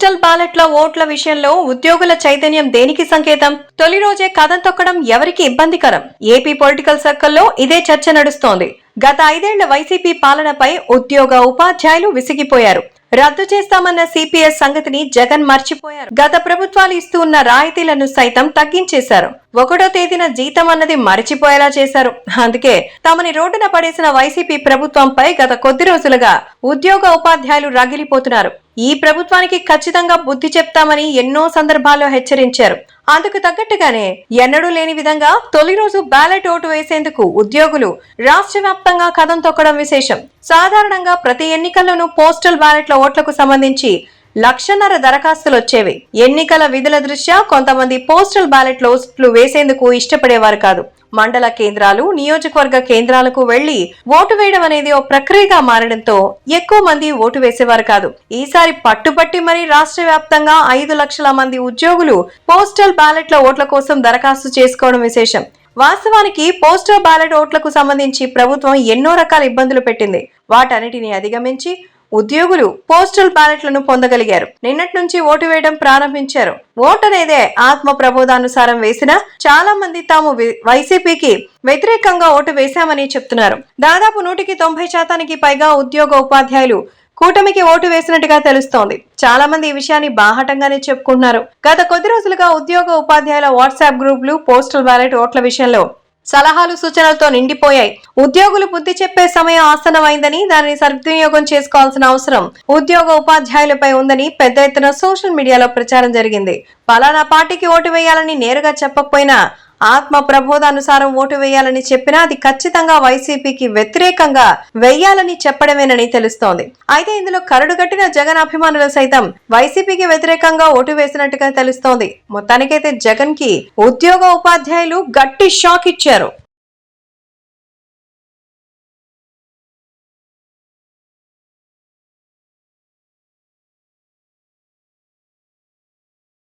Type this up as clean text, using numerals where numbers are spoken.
Postal బ్యాలెట్ల ఓట్ల విషయంలో ఉద్యోగుల చైతన్యం దేనికి సంకేతం? తొలి రోజే కథం తొక్కడం ఎవరికి ఇబ్బందికరం? ఏపీ పొలిటికల్ సర్కిల్లో ఇదే చర్చ నడుస్తోంది. గత 5 ఏళ్ల వైసీపీ పాలనపై ఉద్యోగ ఉపాధ్యాయులు విసిగిపోయారు. రద్దు చేస్తామన్న సిపిఎస్ సంగతిని జగన్ మర్చిపోయారు. గత ప్రభుత్వాలు ఇస్తూ ఉన్న రాయితీలను సైతం తగ్గించేశారు. 1వ తేదీన జీతం అన్నది మరిచిపోయేలా చేశారు. అందుకే తమని రోడ్డున పడేసిన వైసీపీ ప్రభుత్వంపై గత కొద్ది రోజులుగా ఉద్యోగ ఉపాధ్యాయులు రగిలిపోతున్నారు. ఈ ప్రభుత్వానికి ఖచ్చితంగా బుద్ధి చెప్తామని ఎన్నో సందర్భాల్లో హెచ్చరించారు. అందుకు తగ్గట్టుగానే ఎన్నడూ లేని విధంగా తొలి రోజు బ్యాలెట్ ఓటు వేసేందుకు ఉద్యోగులు రాష్ట్ర వ్యాప్తంగా కదం తొక్కడం విశేషం. సాధారణంగా ప్రతి ఎన్నికల్లోనూ పోస్టల్ బ్యాలెట్ల ఓట్లకు సంబంధించి 1.5 లక్షల దరఖాస్తులు వచ్చేవి. ఎన్నికల విధుల దృష్ట్యా కొంతమంది పోస్టల్ బ్యాలెట్ ఓట్లు వేసేందుకు ఇష్టపడేవారు కాదు. మండల కేంద్రాలు, నియోజకవర్గ కేంద్రాలకు వెళ్లి ఓటు వేయడం అనేది ఓ ప్రక్రియగా మారడంతో ఎక్కువ మంది ఓటు వేసేవారు కాదు. ఈసారి పట్టుబట్టి మరీ రాష్ట్ర వ్యాప్తంగా 5 లక్షల మంది ఉద్యోగులు పోస్టల్ బ్యాలెట్ల ఓట్ల కోసం దరఖాస్తు చేసుకోవడం విశేషం. వాస్తవానికి పోస్టల్ బ్యాలెట్ ఓట్లకు సంబంధించి ప్రభుత్వం ఎన్నో రకాల ఇబ్బందులు పెట్టింది. వాటన్నిటిని అధిగమించి ఉద్యోగులు పోస్టల్ బ్యాలెట్లను పొందగలిగారు. నిన్నటి నుంచి ఓటు వేయడం ప్రారంభించారు. ఓటు అనేదే ఆత్మ ప్రబోధానుసారం వేసినా చాలా మంది తాము వైసీపీకి వ్యతిరేకంగా ఓటు వేశామని చెప్తున్నారు. దాదాపు 190% పైగా ఉద్యోగ ఉపాధ్యాయులు కూటమికి ఓటు వేసినట్టుగా తెలుస్తోంది. చాలా మంది ఈ విషయాన్ని బాహటంగానే చెప్పుకుంటున్నారు. గత కొద్ది రోజులుగా ఉద్యోగ ఉపాధ్యాయుల వాట్సాప్ గ్రూపులు పోస్టల్ బ్యాలెట్ ఓట్ల విషయంలో సలహాలు, సూచనలతో నిండిపోయాయి. ఉద్యోగులు బుద్ధి చెప్పే సమయం ఆసన్నమైందని, దానిని సద్వినియోగం చేసుకోవాల్సిన అవసరం ఉద్యోగ ఉపాధ్యాయులపై ఉందని పెద్ద ఎత్తున సోషల్ మీడియాలో ప్రచారం జరిగింది. పలానా పార్టీకి ఓటు వేయాలని నేరుగా చెప్పకపోయినా ఆత్మ ప్రబోధానుసారం ఓటు వేయాలని చెప్పినా అది ఖచ్చితంగా వైసీపీకి వ్యతిరేకంగా వేయాలని చెప్పడమేనని తెలుస్తోంది. అయితే ఇందులో కరడుగట్టిన జగన్ అభిమానులు సైతం వైసీపీకి వ్యతిరేకంగా ఓటు వేసినట్టుగా తెలుస్తోంది. మొత్తానికైతే జగన్ కి ఉద్యోగ ఉపాధ్యాయులు గట్టి షాక్ ఇచ్చారు.